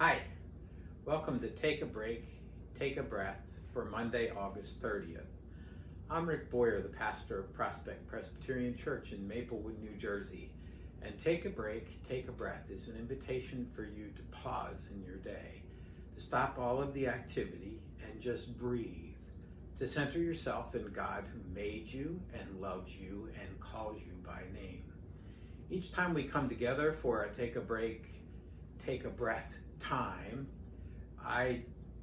Hi, welcome to Take a Break, Take a Breath for Monday, August 30th. I'm Rick Boyer, the pastor of Prospect Presbyterian Church in Maplewood, New Jersey. And Take a Break, Take a Breath is an invitation for you to pause in your day, to stop all of the activity and just breathe, to center yourself in God who made you and loves you and calls you by name. Each time we come together for a Take a Break, Take a Breath time, I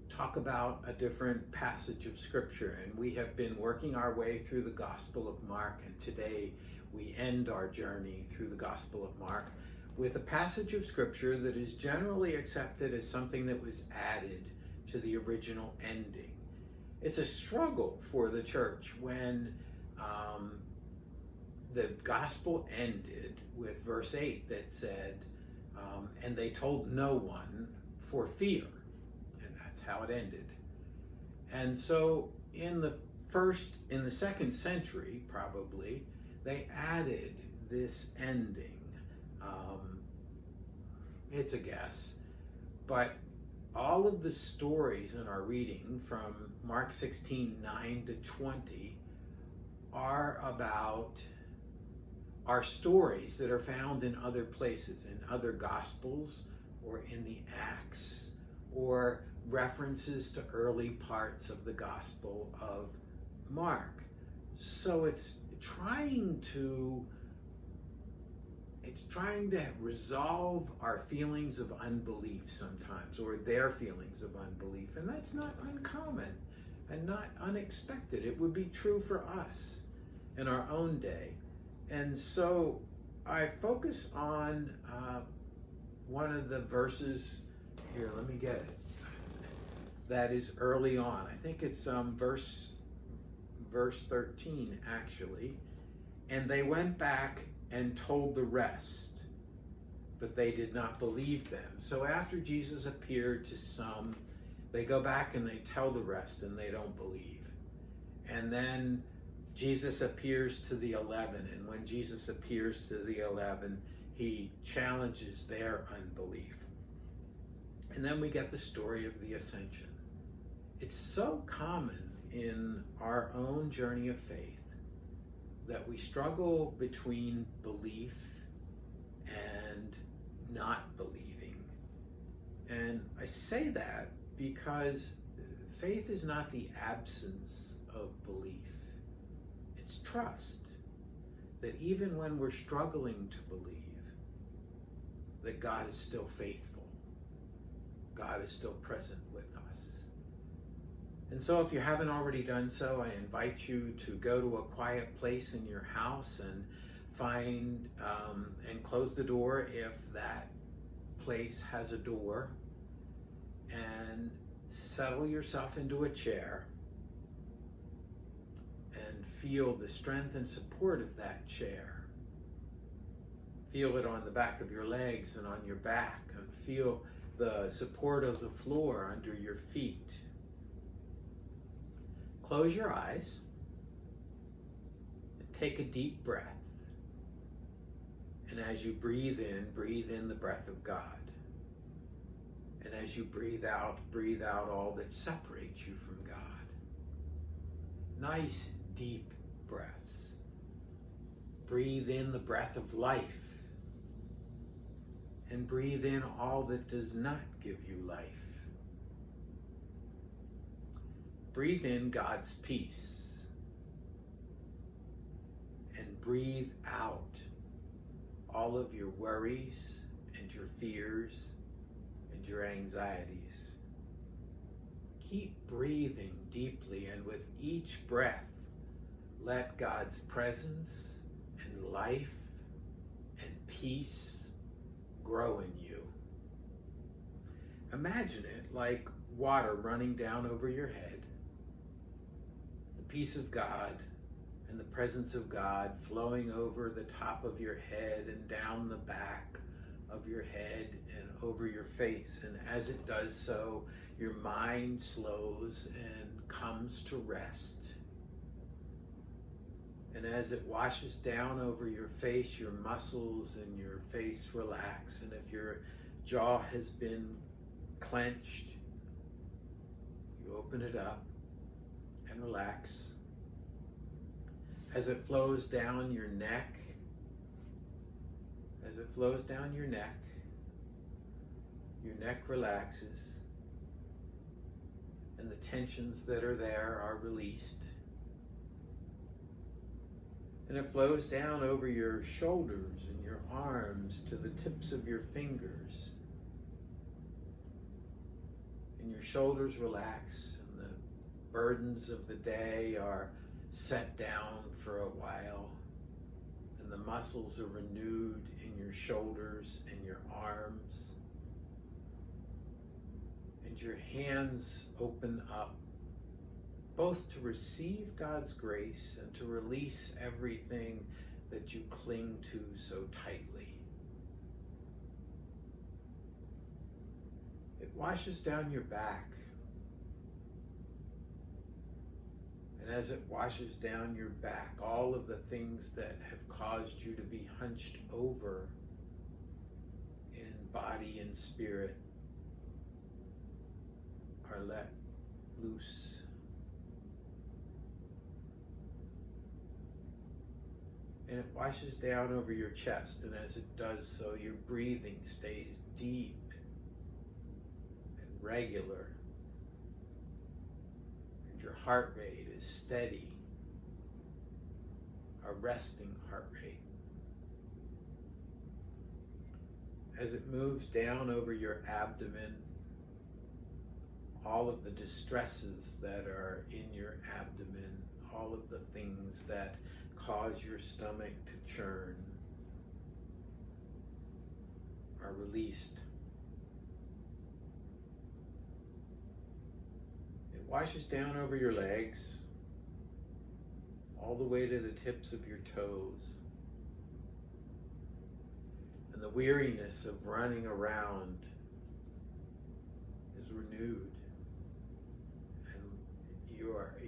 talk about a different passage of scripture, and we have been working our way through the Gospel of Mark, and today we end our journey through the Gospel of Mark with a passage of scripture that is generally accepted as something that was added to the original ending. It's a struggle for the church when the gospel ended with verse 8 that said, and they told no one for fear. And that's how it ended. And so in the second century, probably, they added this ending. It's a guess. But all of the stories in our reading from Mark 16:9 to 20 are stories that are found in other places, in other Gospels, or in the Acts, or references to early parts of the Gospel of Mark. So it's trying to resolve our feelings of unbelief sometimes, or their feelings of unbelief, and that's not uncommon and not unexpected. It would be true for us in our own day. And so I focus on one of the verses here. Let me get it. That is early on. I think it's verse 13 actually. And they went back and told the rest, but they did not believe them. So after Jesus appeared to some, they go back and they tell the rest, and they don't believe. And then Jesus appears to the 11, and when Jesus appears to the 11, he challenges their unbelief. And then we get the story of the ascension. It's so common in our own journey of faith that we struggle between belief and not believing. And I say that because faith is not the absence of belief. It's trust that even when we're struggling to believe, that God is still faithful. God is still present with us. And so if you haven't already done so, I invite you to go to a quiet place in your house and find and close the door if that place has a door, and settle yourself into a chair and feel the strength and support of that chair. Feel it on the back of your legs and on your back, and feel the support of the floor under your feet. Close your eyes and take a deep breath. And as you breathe in the breath of God. And as you breathe out all that separates you from God. Nice, deep breaths. Breathe in the breath of life. And breathe in all that does not give you life. Breathe in God's peace. And breathe out all of your worries and your fears and your anxieties. Keep breathing deeply, and with each breath, let God's presence and life and peace grow in you. Imagine it like water running down over your head, the peace of God and the presence of God flowing over the top of your head and down the back of your head and over your face. And as it does so, your mind slows and comes to rest. And as it washes down over your face, your muscles and your face relax. And if your jaw has been clenched. You open it up and relax. As it flows down your neck, your neck relaxes, and the tensions that are there are released. And it flows down over your shoulders and your arms to the tips of your fingers. And your shoulders relax, and the burdens of the day are set down for a while. And the muscles are renewed in your shoulders and your arms. And your hands open up, both to receive God's grace and to release everything that you cling to so tightly. It washes down your back. And as it washes down your back, all of the things that have caused you to be hunched over in body and spirit are let loose. And it washes down over your chest, and as it does so, your breathing stays deep and regular. And your heart rate is steady, a resting heart rate. As it moves down over your abdomen, all of the distresses that are in your abdomen, all of the things that cause your stomach to churn are released. It washes down over your legs, all the way to the tips of your toes. And the weariness of running around is renewed. And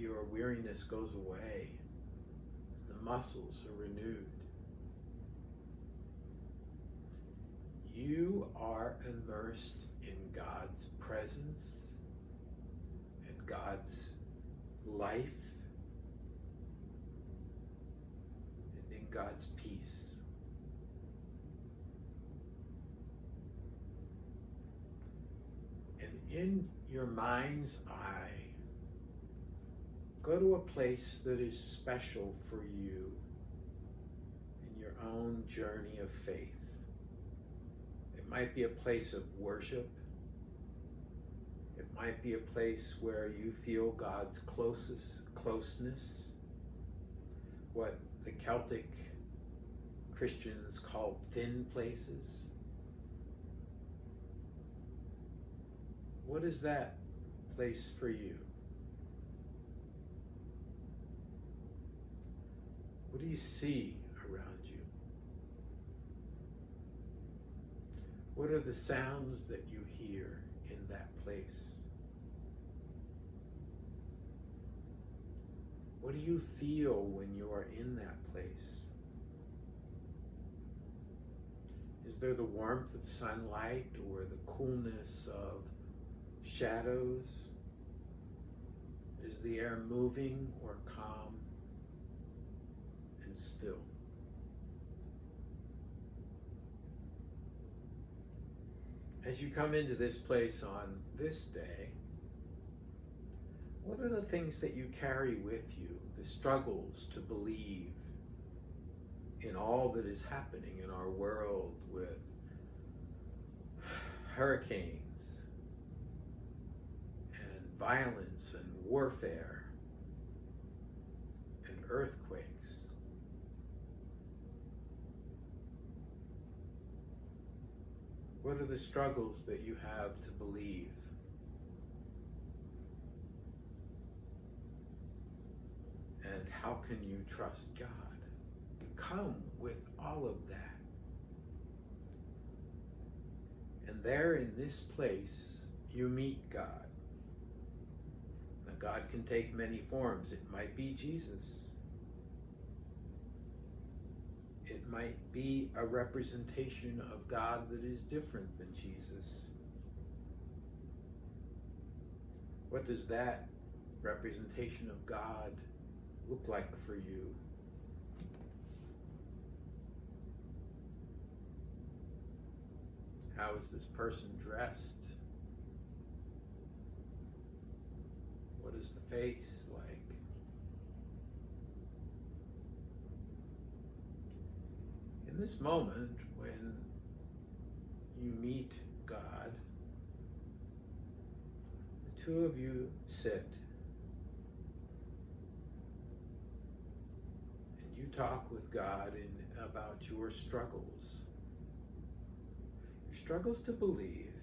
your weariness goes away. The muscles are renewed. You are immersed in God's presence and God's life and in God's peace. And in your mind's eye, go to a place that is special for you in your own journey of faith. It might be a place of worship. It might be a place where you feel God's closeness, what the Celtic Christians call thin places. What is that place for you? What do you see around you? What are the sounds that you hear in that place? What do you feel when you are in that place? Is there the warmth of sunlight or the coolness of shadows? Is the air moving or calm and still? As you come into this place on this day, what are the things that you carry with you, the struggles to believe in all that is happening in our world with hurricanes and violence and warfare and earthquakes? What are the struggles that you have to believe? And how can you trust God? Come with all of that. And there in this place, you meet God. Now, God can take many forms. It might be Jesus. It might be a representation of God that is different than Jesus. What does that representation of God look like for you? How is this person dressed? What is the face like? In this moment, when you meet God, the two of you sit and you talk with God about your struggles. Your struggles to believe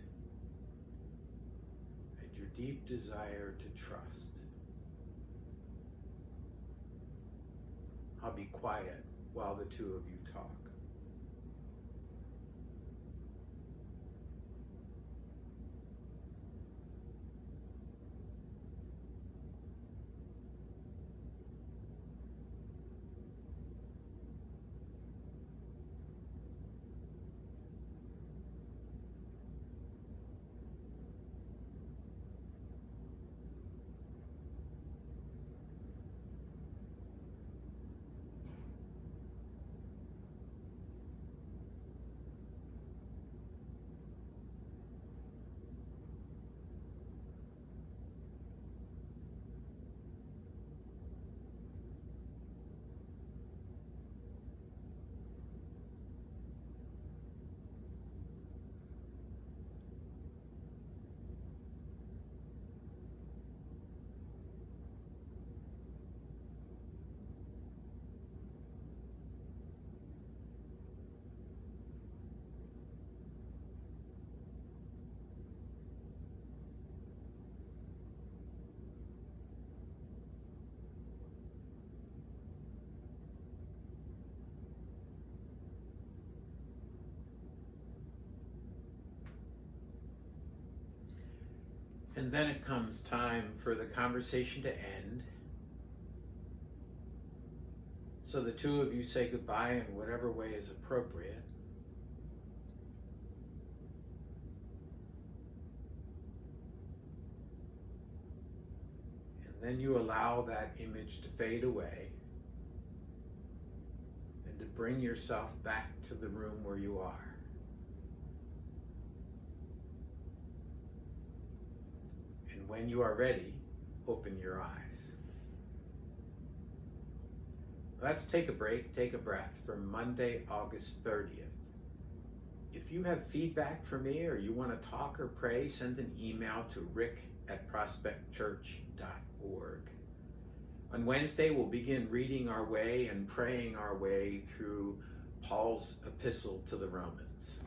and your deep desire to trust. I'll be quiet while the two of you talk. And then it comes time for the conversation to end. So the two of you say goodbye in whatever way is appropriate. And then you allow that image to fade away and to bring yourself back to the room where you are. And when you are ready, open your eyes. Let's take a break, take a breath for Monday, August 30th. If you have feedback for me or you want to talk or pray, send an email to rick@prospectchurch.org. On Wednesday, we'll begin reading our way and praying our way through Paul's epistle to the Romans.